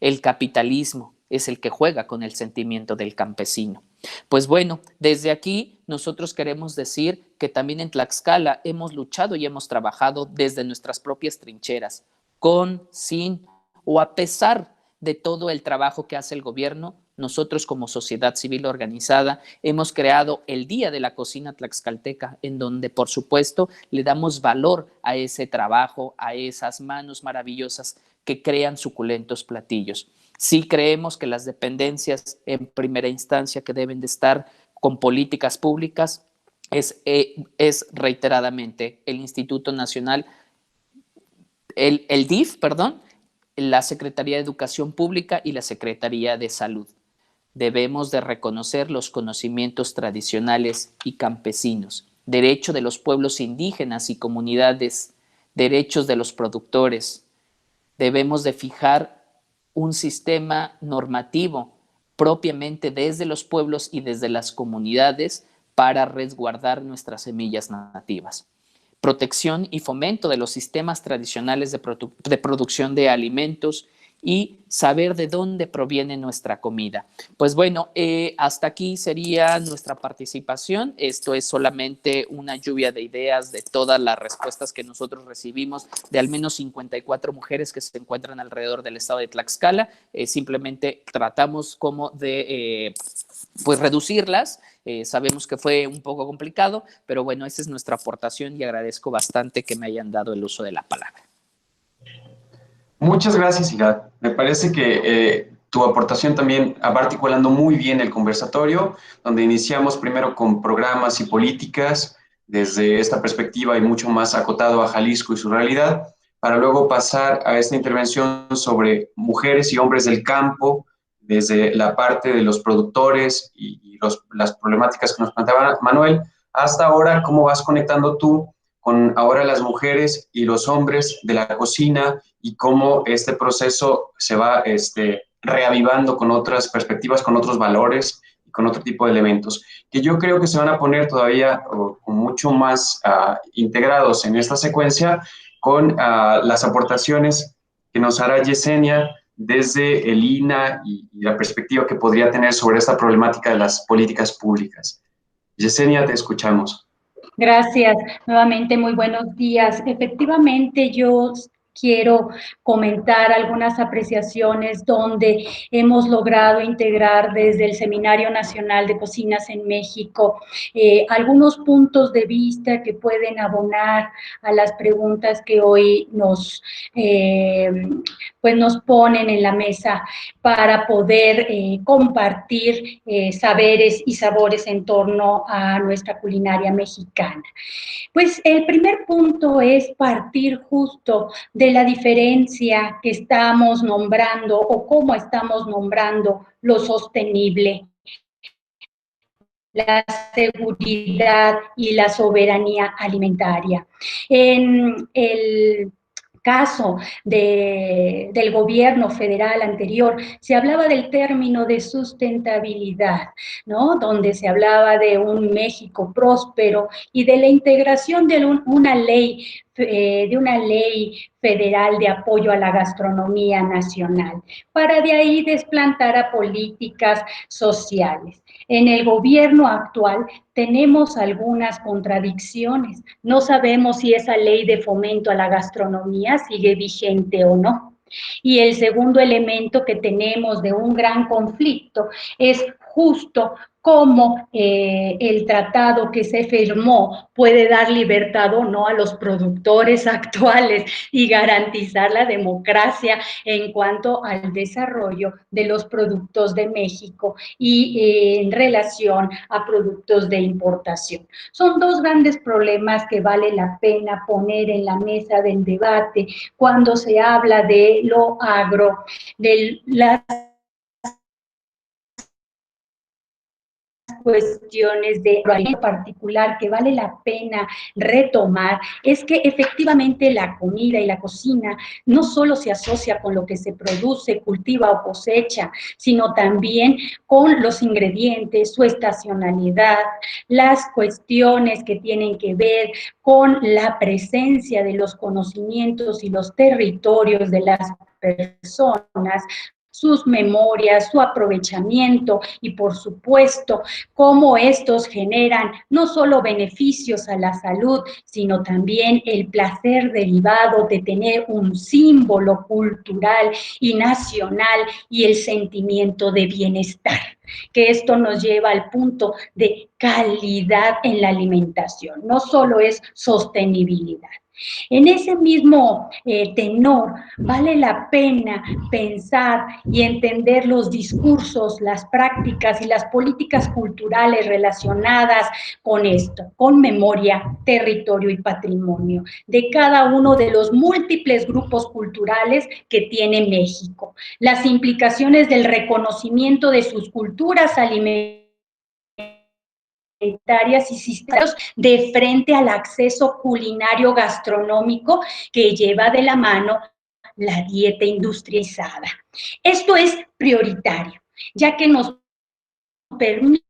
F: El capitalismo es el que juega con el sentimiento del campesino. Pues bueno, desde aquí nosotros queremos decir que también en Tlaxcala hemos luchado y hemos trabajado desde nuestras propias trincheras, con, sin o a pesar de todo el trabajo que hace el gobierno. Nosotros como sociedad civil organizada hemos creado el Día de la Cocina Tlaxcalteca, en donde por supuesto le damos valor a ese trabajo, a esas manos maravillosas que crean suculentos platillos. Sí creemos que las dependencias en primera instancia que deben de estar con políticas públicas es reiteradamente el Instituto Nacional, el DIF, perdón, la Secretaría de Educación Pública y la Secretaría de Salud. Debemos de reconocer los conocimientos tradicionales y campesinos, derecho de los pueblos indígenas y comunidades, derechos de los productores. Debemos de fijar un sistema normativo propiamente desde los pueblos y desde las comunidades para resguardar nuestras semillas nativas. Protección y fomento de los sistemas tradicionales de producción de alimentos y saber de dónde proviene nuestra comida. Pues bueno, hasta aquí sería nuestra participación. Esto es solamente una lluvia de ideas de todas las respuestas que nosotros recibimos de al menos 54 mujeres que se encuentran alrededor del estado de Tlaxcala. Simplemente tratamos como de pues reducirlas. Sabemos que fue un poco complicado, pero bueno, esa es nuestra aportación y agradezco bastante que me hayan dado el uso de la palabra.
B: Muchas gracias, Irat. Me parece que tu aportación también va articulando muy bien el conversatorio, donde iniciamos primero con programas y políticas desde esta perspectiva y mucho más acotado a Jalisco y su realidad, para luego pasar a esta intervención sobre mujeres y hombres del campo, desde la parte de los productores y las problemáticas que nos planteaba Manuel, hasta ahora cómo vas conectando tú con ahora las mujeres y los hombres de la cocina y cómo este proceso se va reavivando con otras perspectivas, con otros valores y con otro tipo de elementos, que yo creo que se van a poner todavía mucho más integrados en esta secuencia con las aportaciones que nos hará Yesenia desde el INAH y la perspectiva que podría tener sobre esta problemática de las políticas públicas. Yesenia, te escuchamos.
D: Gracias. Nuevamente, muy buenos días. Efectivamente, yo quiero comentar algunas apreciaciones donde hemos logrado integrar desde el Seminario Nacional de Cocinas en México algunos puntos de vista que pueden abonar a las preguntas que hoy pues nos ponen en la mesa para poder compartir saberes y sabores en torno a nuestra culinaria mexicana. Pues el primer punto es partir justo de la diferencia que estamos nombrando o cómo estamos nombrando lo sostenible, la seguridad y la soberanía alimentaria. En el caso del gobierno federal anterior, se hablaba del término de sustentabilidad, ¿no? Donde se hablaba de un México próspero y de la integración de una ley federal de apoyo a la gastronomía nacional, para de ahí desplantar a políticas sociales. En el gobierno actual tenemos algunas contradicciones. No sabemos si esa ley de fomento a la gastronomía sigue vigente o no. Y el segundo elemento que tenemos de un gran conflicto es justo cómo el tratado que se firmó puede dar libertad o no a los productores actuales y garantizar la democracia en cuanto al desarrollo de los productos de México y en relación a productos de importación. Son dos grandes problemas que vale la pena poner en la mesa del debate cuando se habla de lo agro, de las cuestiones de en particular que vale la pena retomar es que efectivamente la comida y la cocina no solo se asocia con lo que se produce, cultiva o cosecha, sino también con los ingredientes, su estacionalidad, las cuestiones que tienen que ver con la presencia de los conocimientos y los territorios de las personas, sus memorias, su aprovechamiento y, por supuesto, cómo estos generan no solo beneficios a la salud, sino también el placer derivado de tener un símbolo cultural y nacional y el sentimiento de bienestar, que esto nos lleva al punto de calidad en la alimentación, no solo es sostenibilidad. En ese mismo tenor, vale la pena pensar y entender los discursos, las prácticas y las políticas culturales relacionadas con esto, con memoria, territorio y patrimonio, de cada uno de los múltiples grupos culturales que tiene México, las implicaciones del reconocimiento de sus culturas alimentarias y sistemas de frente al acceso culinario gastronómico que lleva de la mano la dieta industrializada. Esto es prioritario, ya que nos permite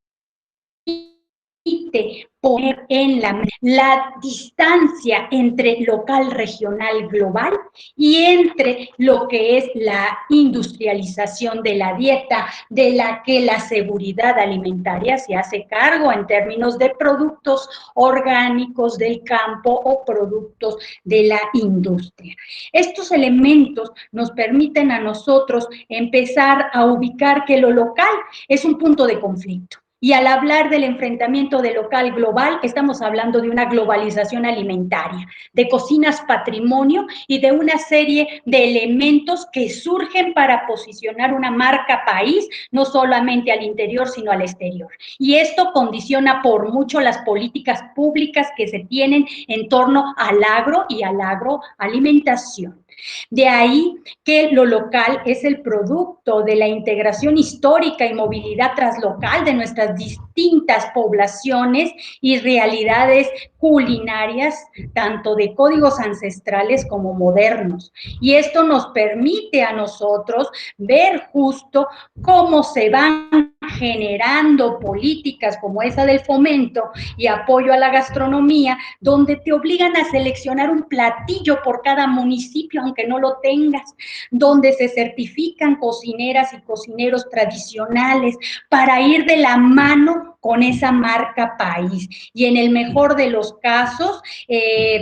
D: poner en la distancia entre local, regional, global y entre lo que es la industrialización de la dieta, de la que la seguridad alimentaria se hace cargo en términos de productos orgánicos del campo o productos de la industria. Estos elementos nos permiten a nosotros empezar a ubicar que lo local es un punto de conflicto. Y al hablar del enfrentamiento de local global, estamos hablando de una globalización alimentaria, de cocinas patrimonio y de una serie de elementos que surgen para posicionar una marca país, no solamente al interior, sino al exterior. Y esto condiciona por mucho las políticas públicas que se tienen en torno al agro y a la agroalimentación. De ahí que lo local es el producto de la integración histórica y movilidad translocal de nuestras distintas poblaciones y realidades culinarias, tanto de códigos ancestrales como modernos. Y esto nos permite a nosotros ver justo cómo se van generando políticas como esa del fomento y apoyo a la gastronomía, donde te obligan a seleccionar un platillo por cada municipio, aunque no lo tengas, donde se certifican cocineras y cocineros tradicionales para ir de la mano con esa marca país. Y en el mejor de los casos,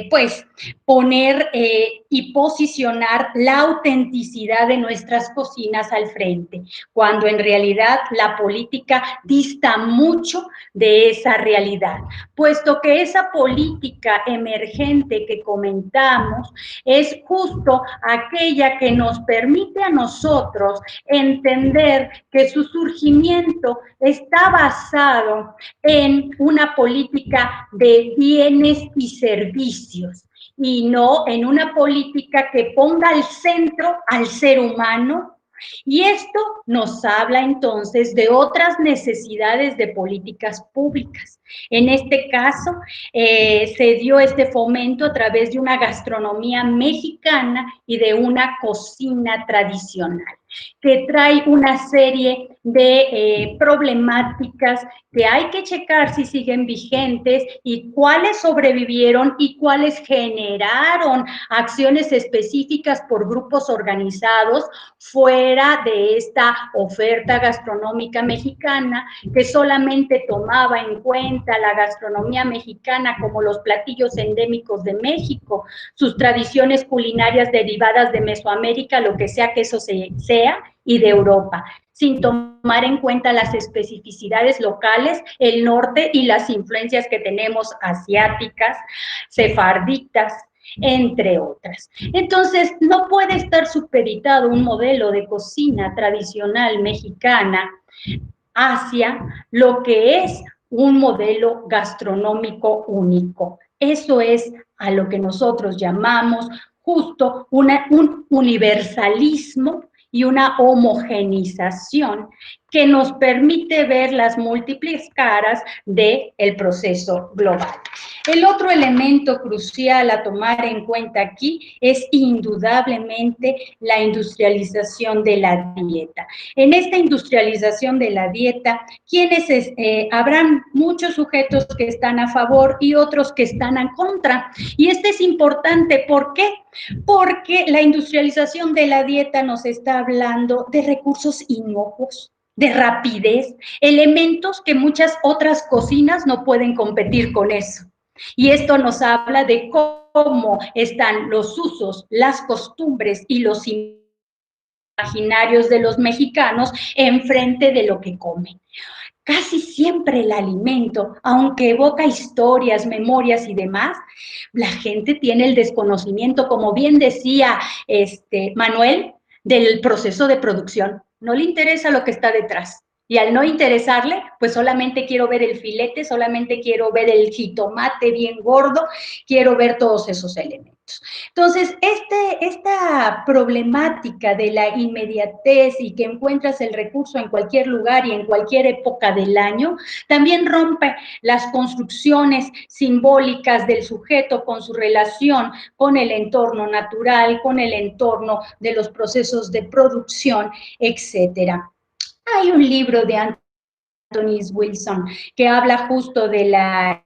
D: pues poner y posicionar la autenticidad de nuestras cocinas al frente, cuando en realidad la política dista mucho de esa realidad, puesto que esa política emergente que comentamos es justo aquella que nos permite a nosotros entender que su surgimiento está basado en una política de bienes y servicios, y no en una política que ponga al centro al ser humano. Y esto nos habla entonces de otras necesidades de políticas públicas. En este caso, se dio este fomento a través de una gastronomía mexicana y de una cocina tradicional, que trae una serie de problemáticas que hay que checar si siguen vigentes y cuáles sobrevivieron y cuáles generaron acciones específicas por grupos organizados fuera de esta oferta gastronómica mexicana, que solamente tomaba en cuenta la gastronomía mexicana como los platillos endémicos de México, sus tradiciones culinarias derivadas de Mesoamérica, lo que sea que eso sea, y de Europa, sin tomar en cuenta las especificidades locales, el norte y las influencias que tenemos asiáticas, sefarditas, entre otras. Entonces, no puede estar supeditado un modelo de cocina tradicional mexicana hacia lo que es un modelo gastronómico único. Eso es a lo que nosotros llamamos justo un universalismo y una homogenización que nos permite ver las múltiples caras del proceso global. El otro elemento crucial a tomar en cuenta aquí es indudablemente la industrialización de la dieta. En esta industrialización de la dieta, habrán muchos sujetos que están a favor y otros que están en contra. Y esto es importante, ¿por qué? Porque la industrialización de la dieta nos está hablando de recursos inocuos, de rapidez, elementos que muchas otras cocinas no pueden competir con eso. Y esto nos habla de cómo están los usos, las costumbres y los imaginarios de los mexicanos enfrente de lo que comen. Casi siempre el alimento, aunque evoca historias, memorias y demás, la gente tiene el desconocimiento, como bien decía Manuel, del proceso de producción. No le interesa lo que está detrás. Y al no interesarle, pues solamente quiero ver el filete, solamente quiero ver el jitomate bien gordo, quiero ver todos esos elementos. Entonces, esta problemática de la inmediatez y que encuentras el recurso en cualquier lugar y en cualquier época del año, también rompe las construcciones simbólicas del sujeto con su relación con el entorno natural, con el entorno de los procesos de producción, etcétera. Hay un libro de Anthony Wilson que habla justo de la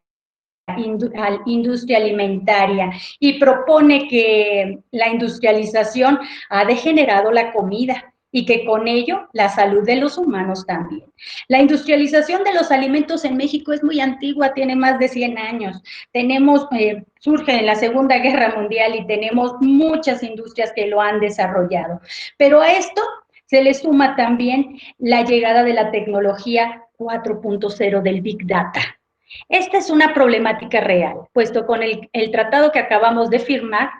D: industria alimentaria y propone que la industrialización ha degenerado la comida y que con ello la salud de los humanos también. La industrialización de los alimentos en México es muy antigua, tiene más de 100 años. Surge en la Segunda Guerra Mundial y tenemos muchas industrias que lo han desarrollado. Pero a esto se le suma también la llegada de la tecnología 4.0 del Big Data. Esta es una problemática real, puesto con el tratado que acabamos de firmar,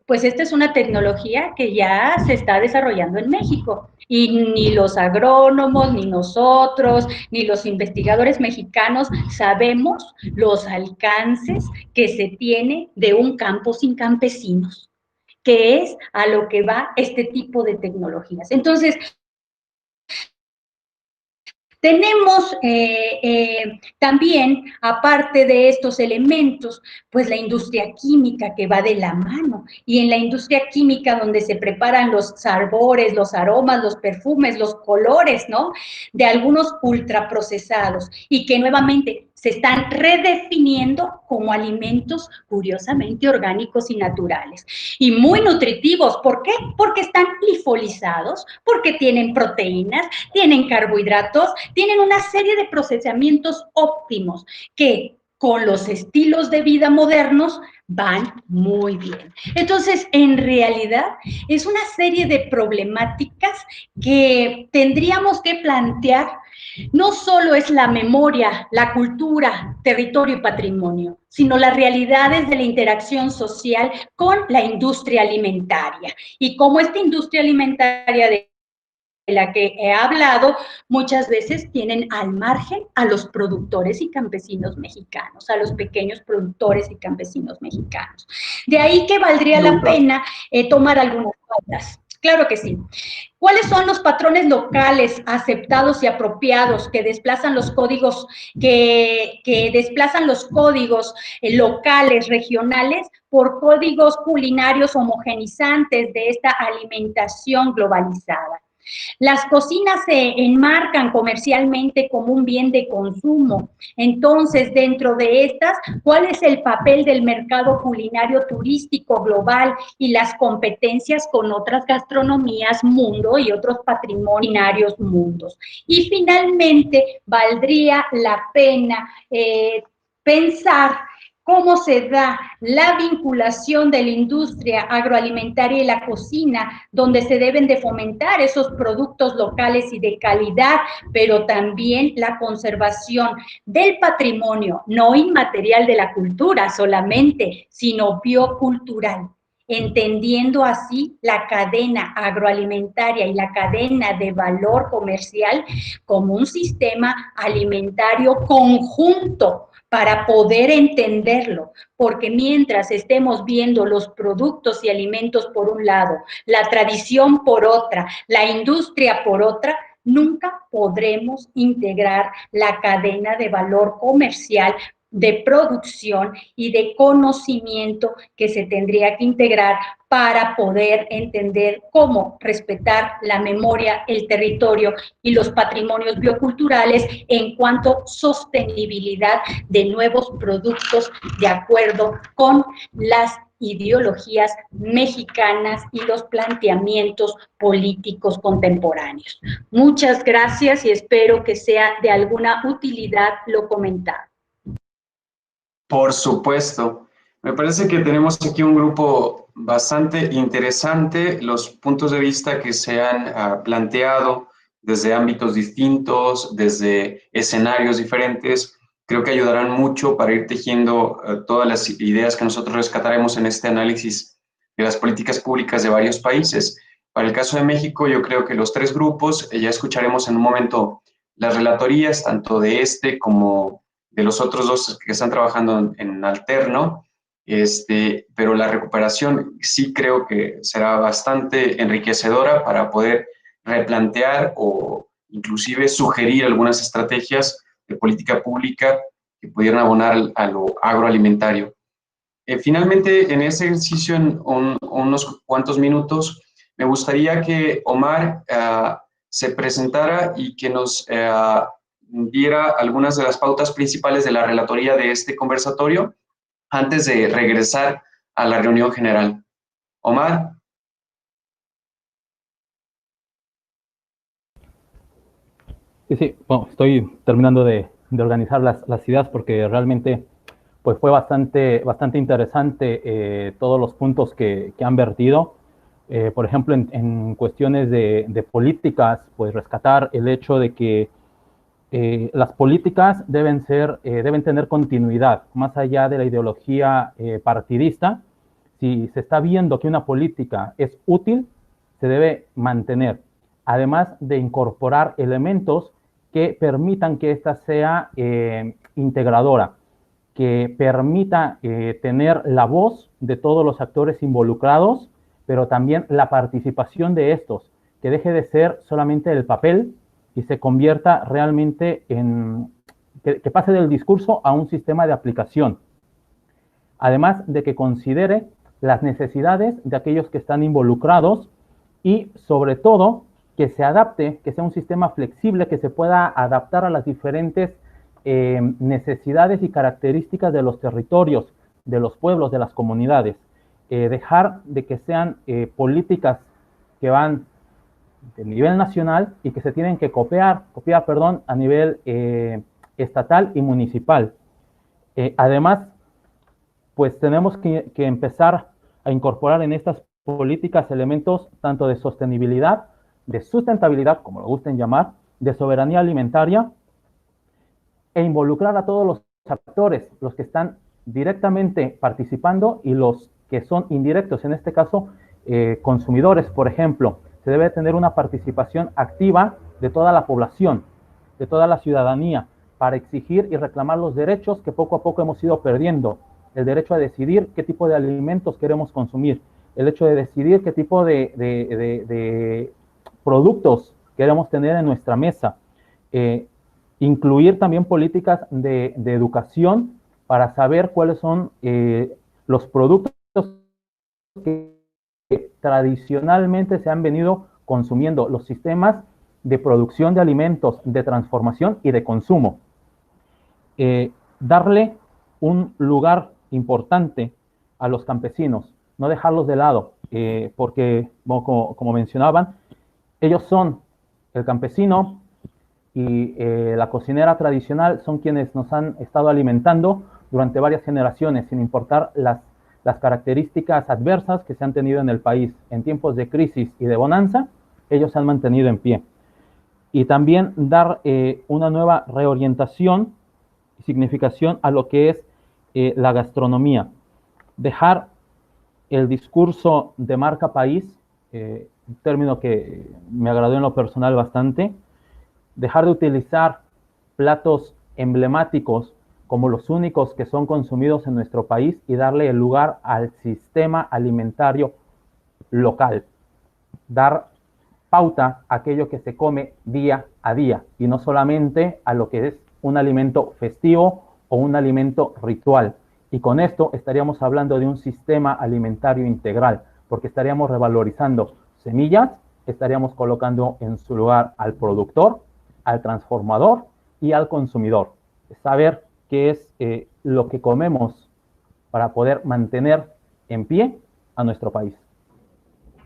D: pues esta es una tecnología que ya se está desarrollando en México y ni los agrónomos, ni nosotros, ni los investigadores mexicanos sabemos los alcances que se tiene de un campo sin campesinos, que es a lo que va este tipo de tecnologías. Entonces, tenemos también, aparte de estos elementos, pues la industria química que va de la mano. Y en la industria química donde se preparan los sabores, los aromas, los perfumes, los colores, ¿no? De algunos ultraprocesados y que nuevamente se están redefiniendo como alimentos curiosamente orgánicos y naturales. Y muy nutritivos, ¿por qué? Porque están lifolizados, porque tienen proteínas, tienen carbohidratos, tienen una serie de procesamientos óptimos que con los estilos de vida modernos van muy bien. Entonces, en realidad, es una serie de problemáticas que tendríamos que plantear. No solo es la memoria, la cultura, territorio y patrimonio, sino las realidades de la interacción social con la industria alimentaria y cómo esta industria alimentaria de la que he hablado, muchas veces tienen al margen a los productores y campesinos mexicanos, a los pequeños productores y campesinos mexicanos. De ahí que valdría la pena tomar algunas pautas. Claro que sí. ¿Cuáles son los patrones locales aceptados y apropiados que desplazan los códigos, locales, regionales, por códigos culinarios homogenizantes de esta alimentación globalizada? Las cocinas se enmarcan comercialmente como un bien de consumo. Entonces, dentro de estas, ¿cuál es el papel del mercado culinario turístico global y las competencias con otras gastronomías mundo y otros patrimonios mundos? Y finalmente, valdría la pena pensar cómo se da la vinculación de la industria agroalimentaria y la cocina, donde se deben de fomentar esos productos locales y de calidad, pero también la conservación del patrimonio, no inmaterial de la cultura solamente, sino biocultural, entendiendo así la cadena agroalimentaria y la cadena de valor comercial como un sistema alimentario conjunto para poder entenderlo, porque mientras estemos viendo los productos y alimentos por un lado, la tradición por otra, la industria por otra, nunca podremos integrar la cadena de valor comercial, de producción y de conocimiento que se tendría que integrar para poder entender cómo respetar la memoria, el territorio y los patrimonios bioculturales en cuanto a sostenibilidad de nuevos productos de acuerdo con las ideologías mexicanas y los planteamientos políticos contemporáneos. Muchas gracias y espero que sea de alguna utilidad lo comentado.
B: Por supuesto. Me parece que tenemos aquí un grupo bastante interesante. Los puntos de vista que se han planteado desde ámbitos distintos, desde escenarios diferentes, creo que ayudarán mucho para ir tejiendo todas las ideas que nosotros rescataremos en este análisis de las políticas públicas de varios países. Para el caso de México, yo creo que los tres grupos, ya escucharemos en un momento las relatorías, tanto de este como de los otros dos que están trabajando en alterno, pero la recuperación sí creo que será bastante enriquecedora para poder replantear o inclusive sugerir algunas estrategias de política pública que pudieran abonar a lo agroalimentario. Finalmente, en ese ejercicio, en unos cuantos minutos, me gustaría que Omar se presentara y que nos diera algunas de las pautas principales de la relatoría de este conversatorio antes de regresar a la reunión general. Omar.
G: Sí, bueno, estoy terminando de organizar las ideas porque realmente pues fue bastante interesante todos los puntos que han vertido. Por ejemplo, en cuestiones de políticas, pues rescatar el hecho de que las políticas deben tener continuidad, más allá de la ideología partidista. Si se está viendo que una política es útil, se debe mantener, además de incorporar elementos que permitan que ésta sea integradora, que permita tener la voz de todos los actores involucrados, pero también la participación de estos, que deje de ser solamente el papel y se convierta realmente en, que pase del discurso a un sistema de aplicación. Además de que considere las necesidades de aquellos que están involucrados y sobre todo que se adapte, que sea un sistema flexible, que se pueda adaptar a las diferentes necesidades y características de los territorios, de los pueblos, de las comunidades. Dejar de que sean políticas que van de nivel nacional y que se tienen que copiar a nivel estatal y municipal. Además, pues tenemos que empezar a incorporar en estas políticas elementos tanto de sostenibilidad, de sustentabilidad, como lo gusten llamar, de soberanía alimentaria, e involucrar a todos los actores, los que están directamente participando y los que son indirectos, en este caso, consumidores, por ejemplo. Se debe tener una participación activa de toda la población, de toda la ciudadanía, para exigir y reclamar los derechos que poco a poco hemos ido perdiendo. El derecho a decidir qué tipo de alimentos queremos consumir, el hecho de decidir qué tipo de productos queremos tener en nuestra mesa. Incluir también políticas de educación para saber cuáles son los productos que tradicionalmente se han venido consumiendo, los sistemas de producción de alimentos, de transformación y de consumo. Darle un lugar importante a los campesinos, no dejarlos de lado, porque como mencionaban, ellos son el campesino y la cocinera tradicional, son quienes nos han estado alimentando durante varias generaciones, sin importar las características adversas que se han tenido en el país. En tiempos de crisis y de bonanza, ellos se han mantenido en pie. Y también dar una nueva reorientación y significación a lo que es la gastronomía. Dejar el discurso de marca país, un término que me agradó en lo personal bastante, dejar de utilizar platos emblemáticos como los únicos que son consumidos en nuestro país y darle el lugar al sistema alimentario local. Dar pauta a aquello que se come día a día y no solamente a lo que es un alimento festivo o un alimento ritual. Y con esto estaríamos hablando de un sistema alimentario integral, porque estaríamos revalorizando semillas, estaríamos colocando en su lugar al productor, al transformador y al consumidor. Saber qué es lo que comemos para poder mantener en pie a nuestro país.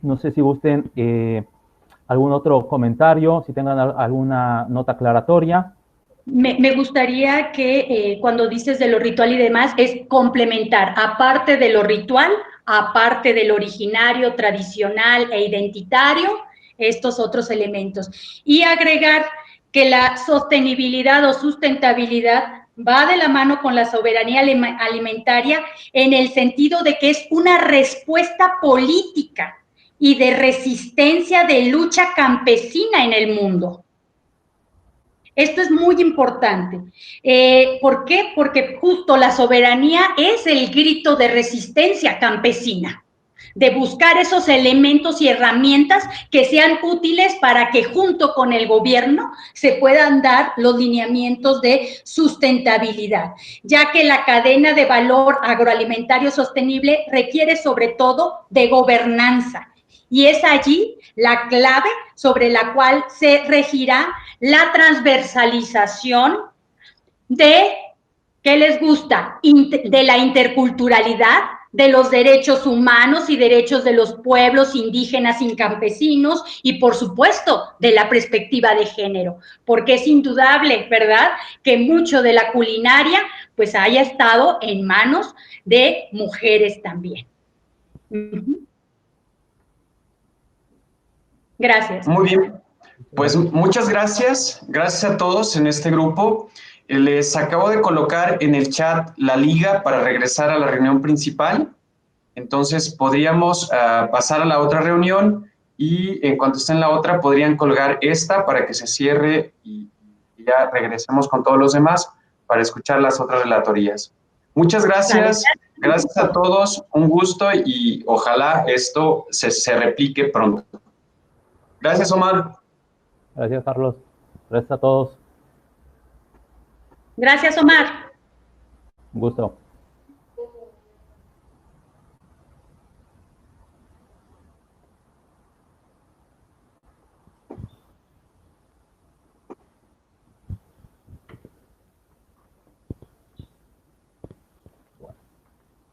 G: No sé si gusten algún otro comentario, si tengan alguna nota aclaratoria.
D: Me gustaría que cuando dices de lo ritual y demás, es complementar, aparte de lo ritual, aparte del originario, tradicional e identitario, estos otros elementos. Y agregar que la sostenibilidad o sustentabilidad va de la mano con la soberanía alimentaria en el sentido de que es una respuesta política y de resistencia, de lucha campesina en el mundo. Esto es muy importante. ¿Por qué? Porque justo la soberanía es el grito de resistencia campesina, de buscar esos elementos y herramientas que sean útiles para que junto con el gobierno se puedan dar los lineamientos de sustentabilidad, ya que la cadena de valor agroalimentario sostenible requiere sobre todo de gobernanza. Y es allí la clave sobre la cual se regirá la transversalización de, ¿qué les gusta? De la interculturalidad, de los derechos humanos y derechos de los pueblos indígenas y campesinos y, por supuesto, de la perspectiva de género, porque es indudable, ¿verdad?, que mucho de la culinaria pues haya estado en manos de mujeres también. Gracias.
B: Muy bien, pues muchas gracias. Gracias a todos en este grupo. Les acabo de colocar en el chat la liga para regresar a la reunión principal. Entonces podríamos pasar a la otra reunión y en cuanto esté en la otra podrían colgar esta para que se cierre y ya regresemos con todos los demás para escuchar las otras relatorías. Muchas gracias. Gracias a todos. Un gusto y ojalá esto se replique pronto. Gracias, Omar.
G: Gracias, Carlos. Gracias a todos.
D: Gracias, Omar.
G: Un gusto.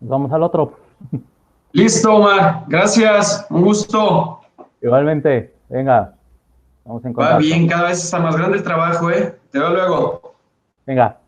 G: Vamos al otro.
B: Listo, Omar. Gracias. Un gusto.
G: Igualmente. Venga. Vamos en contacto.
B: Va bien, cada vez está más grande el trabajo, ¿eh? Te veo luego.
G: Venga.